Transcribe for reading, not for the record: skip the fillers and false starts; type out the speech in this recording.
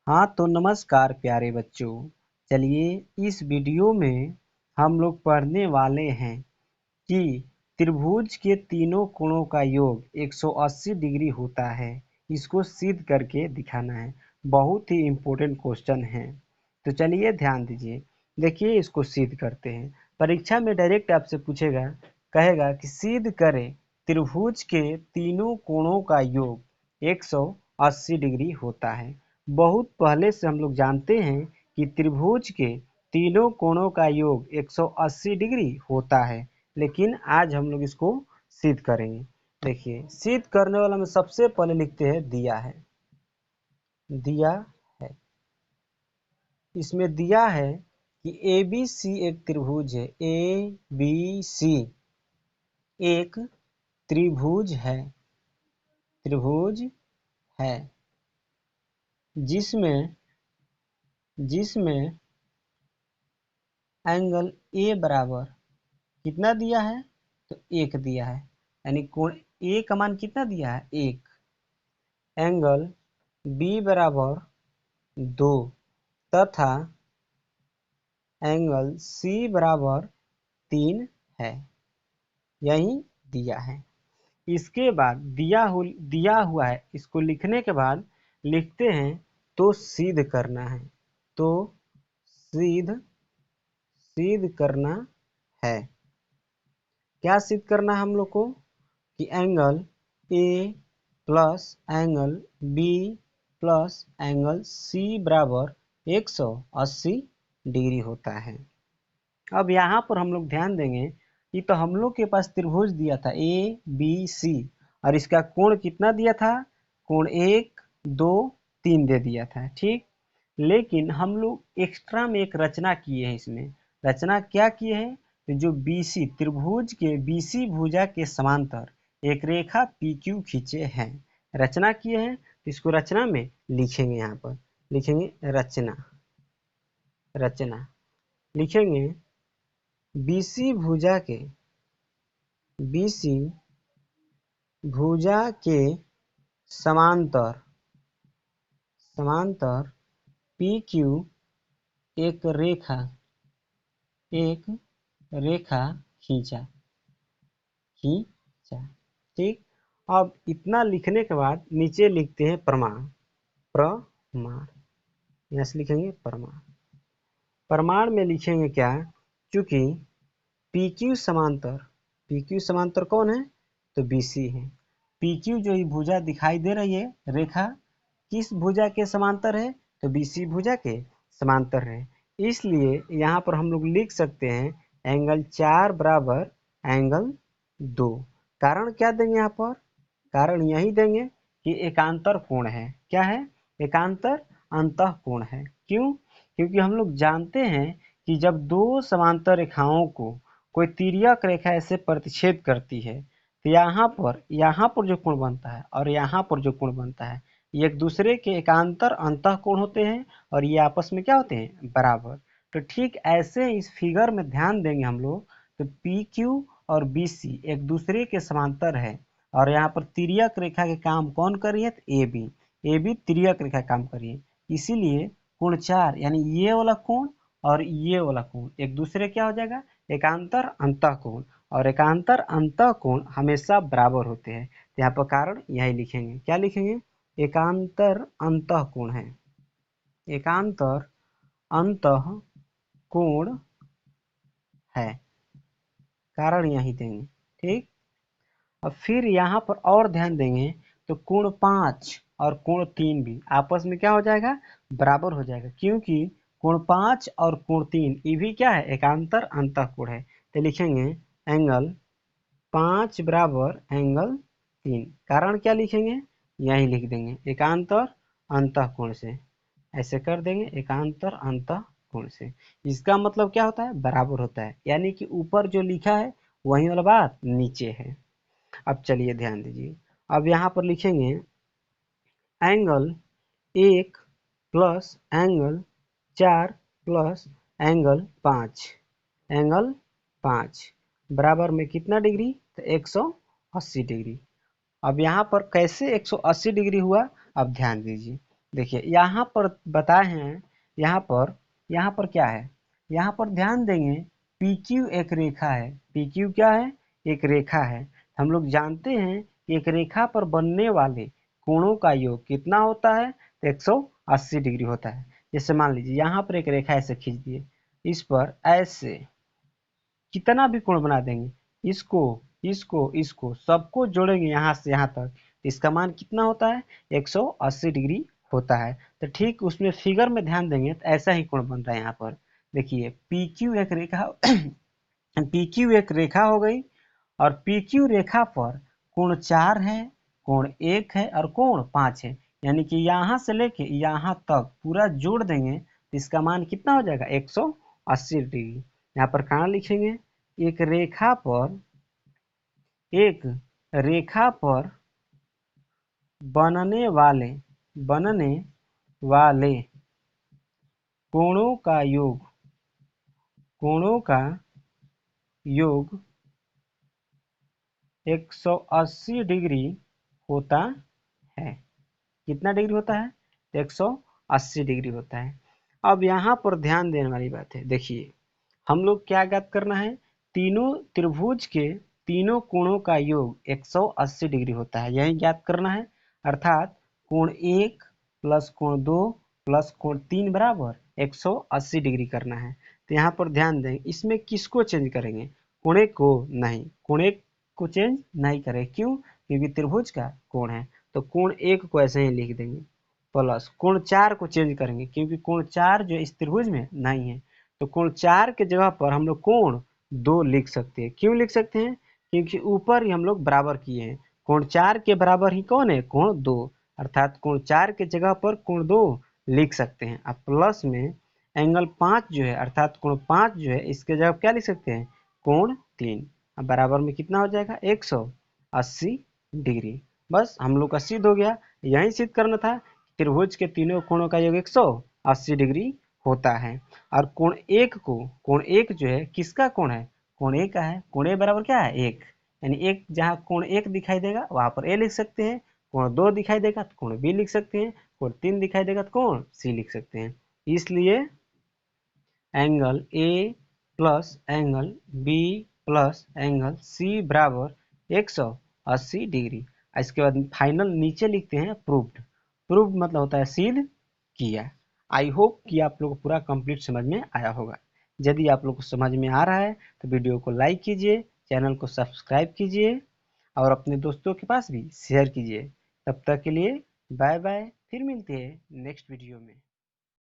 हाँ तो नमस्कार प्यारे बच्चों। चलिए इस वीडियो में हम लोग पढ़ने वाले हैं कि त्रिभुज के तीनों कोणों का योग 180 डिग्री होता है। इसको सिद्ध करके दिखाना है। बहुत ही इम्पोर्टेंट क्वेश्चन है। तो चलिए ध्यान दीजिए। देखिए इसको सिद्ध करते हैं। परीक्षा में डायरेक्ट आपसे पूछेगा, कहेगा कि सिद्ध करें त्रिभुज के तीनों कोणों का योग 180 डिग्री होता है। बहुत पहले से हम लोग जानते हैं कि त्रिभुज के तीनों कोणों का योग 180 डिग्री होता है, लेकिन आज हम लोग इसको सिद्ध करेंगे। देखिए सिद्ध करने वाला में सबसे पहले लिखते हैं दिया है। दिया है, इसमें दिया है कि ABC एक त्रिभुज है। ABC एक त्रिभुज है। त्रिभुज है जिसमें एंगल A बराबर कितना दिया है, तो 1 दिया है। यानी कोण A का मान कितना दिया है, 1। एंगल B बराबर 2 तथा एंगल C बराबर 3 है। यही दिया है। इसके बाद दिया हुआ है, इसको लिखने के बाद लिखते हैं तो सिद्ध करना है। तो सिद्ध करना है। क्या सिद्ध करना है हम लोग को, कि angle A plus angle B plus angle C बराबर 180 डिग्री होता है। अब यहाँ पर हम लोग ध्यान देंगे कि तो हम लोग के पास त्रिभुज दिया था ABC और इसका कोण कितना दिया था, कोण 1, 2, 3 दे दिया था, ठीक। लेकिन हम लोग एक्स्ट्रा में एक रचना किए हैं। इसमें रचना क्या किए हैं, तो जो BC त्रिभुज के BC भुजा के समांतर एक रेखा PQ खींचे हैं। रचना किए हैं, तो इसको रचना में लिखेंगे। यहाँ पर लिखेंगे रचना लिखेंगे BC भुजा के समांतर PQ एक रेखा खींचा, ठीक। अब इतना लिखने के बाद नीचे लिखते हैं प्रमाण। यहाँ से लिखेंगे प्रमाण में लिखेंगे क्या, चूंकि PQ समांतर कौन है, तो BC है। PQ जो ये भुजा दिखाई दे रही है रेखा, किस भुजा के समांतर है, तो BC भुजा के समांतर है। इसलिए यहाँ पर हम लोग लिख सकते हैं एंगल 4 बराबर एंगल 2। कारण क्या देंगे यहाँ पर, कारण यही देंगे कि एकांतर कोण है। क्या है, एकांतर अंतः कोण है। क्यों, क्योंकि हम लोग जानते हैं कि जब दो समांतर रेखाओं को कोई तिर्यक रेखा ऐसे प्रतिच्छेद करती है, तो यहाँ पर जो कोण बनता है और यहाँ पर जो कोण बनता है, ये एक दूसरे के एकांतर अंतः कोण होते हैं और ये आपस में क्या होते हैं, बराबर। तो ठीक ऐसे इस फिगर में ध्यान देंगे हम लोग, तो PQ और BC एक दूसरे के समांतर है और यहाँ पर तिर्यक रेखा के काम कौन कर रही है, तो AB तिर्यक रेखा काम कर रही है। इसीलिए कोण 4 यानी ये वाला कोण और ये वाला कोण एक दूसरे क्या हो जाएगा, एकांतर अंतः कोण, और एकांतर अंतः कोण हमेशा बराबर होते हैं। तो यहाँ पर कारण यही लिखेंगे। क्या लिखेंगे, एकांतर अंतः कोण है, एकांतर अंतः कोण है, कारण यही देंगे, ठीक। अब फिर यहाँ पर और ध्यान देंगे तो कोण 5 और कोण 3 भी आपस में क्या हो जाएगा, बराबर हो जाएगा। क्योंकि कोण 5 और कोण 3 ये भी क्या है, एकांतर अंतः कोण है। तो लिखेंगे एंगल 5 बराबर एंगल 3। कारण क्या लिखेंगे, यही लिख देंगे एकांतर अंतः कोण से। ऐसे कर देंगे एकांतर अंतः कोण से। इसका मतलब क्या होता है, बराबर होता है। यानी कि ऊपर जो लिखा है वही वाला बात नीचे है। अब चलिए ध्यान दीजिए। अब यहाँ पर लिखेंगे angle 1 plus angle 4 plus angle 5, angle 5 बराबर में कितना डिग्री, तो 180 डिग्री। अब यहाँ पर कैसे 180 डिग्री हुआ, अब ध्यान दीजिए। देखिए यहाँ पर बताए हैं, यहाँ पर क्या है, यहाँ पर ध्यान देंगे पी क्यू एक रेखा है। पी क्यू क्या है, एक रेखा है। हम लोग जानते हैं कि एक रेखा पर बनने वाले कोणों का योग कितना होता है, तो 180 डिग्री होता है। जैसे मान लीजिए यहाँ पर एक रेखा ऐसे खींच दिए, इस पर ऐसे कितना भी कोण बना देंगे, इसको इसको इसको सबको जोड़ेंगे यहाँ से यहाँ तक, इसका मान कितना होता है, 180 डिग्री होता है। तो ठीक उसमें फिगर में ध्यान देंगे तो ऐसा ही कोण बन रहा है। यहाँ पर देखिए पी क्यू एक रेखा पी क्यू एक रेखा हो गई, और पी क्यू रेखा पर कोण 4 है, कोण 1 है और कोण 5 है। यानी कि यहाँ से लेके यहाँ तक पूरा जोड़ देंगे तो इसका मान कितना हो जाएगा, 180 डिग्री। यहाँ पर कहाँ लिखेंगे, एक रेखा पर बनने वाले कोणों का योग 180 डिग्री होता है। कितना डिग्री होता है, 180 डिग्री होता है। अब यहाँ पर ध्यान देने वाली बात है, देखिए हम लोग क्या ज्ञात करना है, तीनों त्रिभुज के तीनों कोणों का योग 180 डिग्री होता है, यही ज्ञात करना है। अर्थात कोण 1 प्लस कोण 2 प्लस कोण 3 बराबर 180 डिग्री करना है। तो यहाँ पर ध्यान दें, इसमें किसको चेंज करेंगे, कोण 1 को नहीं, कोण 1 को चेंज नहीं करें, क्यों, क्योंकि त्रिभुज का कोण है। तो कोण 1 को ऐसे ही लिख देंगे, प्लस कोण 4 को चेंज करेंगे क्योंकि कोण 4 जो इस त्रिभुज में नहीं है, तो कोण 4 के जगह पर हम लोग कोण 2 लिख सकते हैं। क्यों लिख सकते हैं, क्योंकि ऊपर ही हम लोग बराबर किए हैं, कोण 4 के बराबर ही कौन है, कोण 2, अर्थात कोण 4 के जगह पर कोण 2 लिख सकते हैं। अब प्लस में एंगल 5 जो है, अर्थात कोण 5 जो है, इसके जगह क्या लिख सकते हैं, कोण 3। अब बराबर में कितना हो जाएगा, 180 डिग्री। बस हम लोग का सिद्ध हो गया। यही सिद्ध करना था, त्रिभुज के तीनों कोणों का योग 180 डिग्री होता है। और कोण 1 जो है किसका कोण है, कोण ए का है। कोण ए बराबर क्या है, 1, यानी एक जहाँ कोण 1 दिखाई देगा वहां पर ए लिख सकते हैं, कोण 2 दिखाई देगा तो कोण बी लिख सकते हैं, कोण 3 दिखाई देगा तो कोण सी लिख सकते हैं। इसलिए angle A plus angle B plus angle C बराबर 180 डिग्री। इसके बाद फाइनल नीचे लिखते हैं प्रूव्ड। प्रूव्ड मतलब होता है सिद्ध किया। आई होप कि आप लोग को पूरा कंप्लीट समझ में आया होगा। यदि आप लोग को समझ में आ रहा है तो वीडियो को लाइक कीजिए, चैनल को सब्सक्राइब कीजिए और अपने दोस्तों के पास भी शेयर कीजिए। तब तक के लिए बाय बाय, फिर मिलते हैं नेक्स्ट वीडियो में।